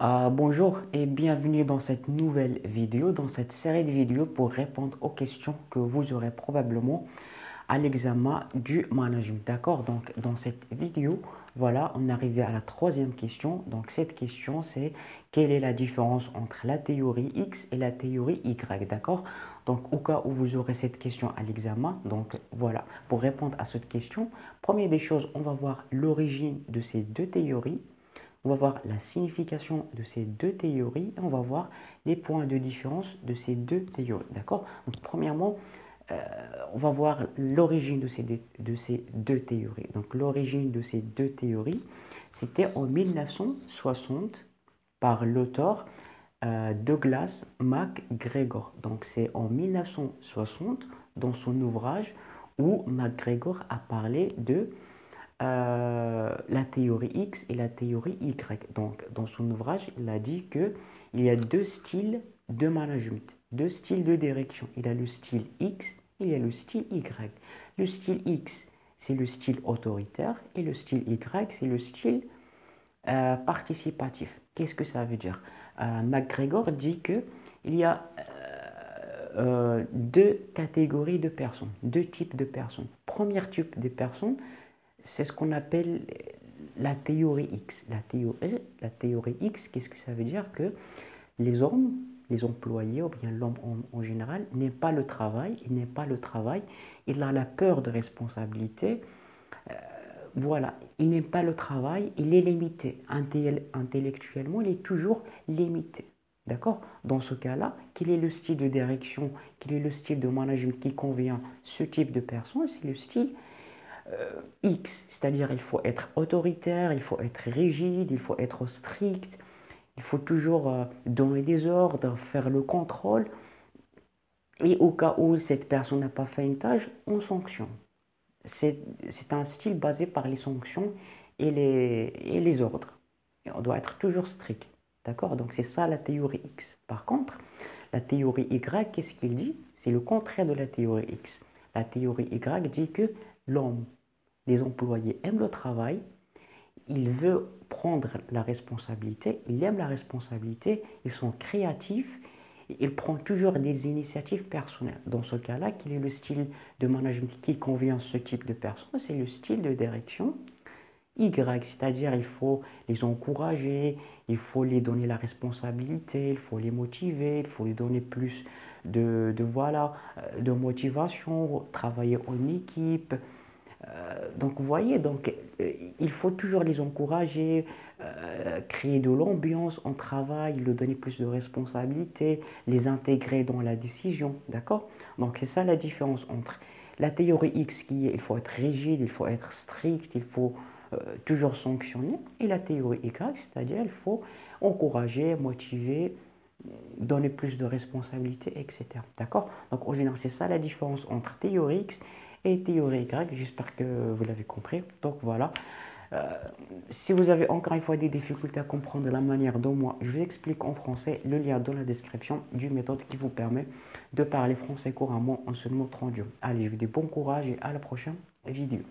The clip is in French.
Bonjour et bienvenue dans cette nouvelle vidéo, dans cette série de vidéos pour répondre aux questions que vous aurez probablement à l'examen du management. D'accord? Donc, dans cette vidéo, voilà, on est arrivé à la troisième question. Donc, cette question, c'est quelle est la différence entre la théorie X et la théorie Y? D'accord? Donc, au cas où vous aurez cette question à l'examen, donc voilà, pour répondre à cette question, première des choses, on va voir l'origine de ces deux théories. On va voir la signification de ces deux théories et on va voir les points de différence de ces deux théories. D'accord? Donc, premièrement, on va voir l'origine de ces deux théories. Donc, l'origine de ces deux théories, c'était en 1960 par l'auteur Douglas MacGregor. Donc, c'est en 1960, dans son ouvrage, où MacGregor a parlé de la théorie X et la théorie Y. Donc, dans son ouvrage, il a dit qu'il y a deux styles de management, deux styles de direction. Il y a le style X, il y a le style Y. Le style X, c'est le style autoritaire et le style Y, c'est le style participatif. Qu'est-ce que ça veut dire? MacGregor dit qu'il y a deux catégories de personnes, deux types de personnes. Premier type de personnes, c'est ce qu'on appelle la théorie X. La théorie X, qu'est-ce que ça veut dire? Que les hommes, les employés, ou bien l'homme en général, n'aime pas le travail, il n'aime pas le travail, il a la peur de responsabilité. Voilà, il n'aime pas le travail, il est limité. Intellectuellement, il est toujours limité. D'accord? Dans ce cas-là, quel est le style de direction, quel est le style de management qui convient à ce type de personne? C'est le style X, c'est-à-dire il faut être autoritaire, il faut être rigide, il faut être strict, il faut toujours donner des ordres, faire le contrôle, et au cas où cette personne n'a pas fait une tâche, on sanctionne. C'est un style basé par les sanctions et les ordres. Et on doit être toujours strict. D'accord? Donc c'est ça la théorie X. Par contre, la théorie Y, qu'est-ce qu'il dit? C'est le contraire de la théorie X. La théorie Y dit que l'homme, les employés aiment le travail, ils veulent prendre la responsabilité, ils aiment la responsabilité, ils sont créatifs, ils prennent toujours des initiatives personnelles. Dans ce cas-là, quel est le style de management qui convient à ce type de personnes? C'est le style de direction Y, c'est-à-dire il faut les encourager, il faut les donner la responsabilité, il faut les motiver, il faut les donner plus voilà, de motivation, travailler en équipe. Donc, vous voyez, il faut toujours les encourager, créer de l'ambiance en travail, leur donner plus de responsabilités, les intégrer dans la décision, d'accord? Donc, c'est ça la différence entre la théorie X qui est il faut être rigide, il faut être strict, il faut toujours sanctionner, et la théorie Y, c'est-à-dire il faut encourager, motiver, donner plus de responsabilités, etc. D'accord? Donc, en général, c'est ça la différence entre théorie X et théorie Y. J'espère que vous l'avez compris. Donc, voilà. Euh, Si vous avez encore une fois des difficultés à comprendre la manière dont moi je vous explique en français, le lien dans la description du méthode qui vous permet de parler français couramment en seulement 30 jours. Allez, je vous dis bon courage et à la prochaine vidéo.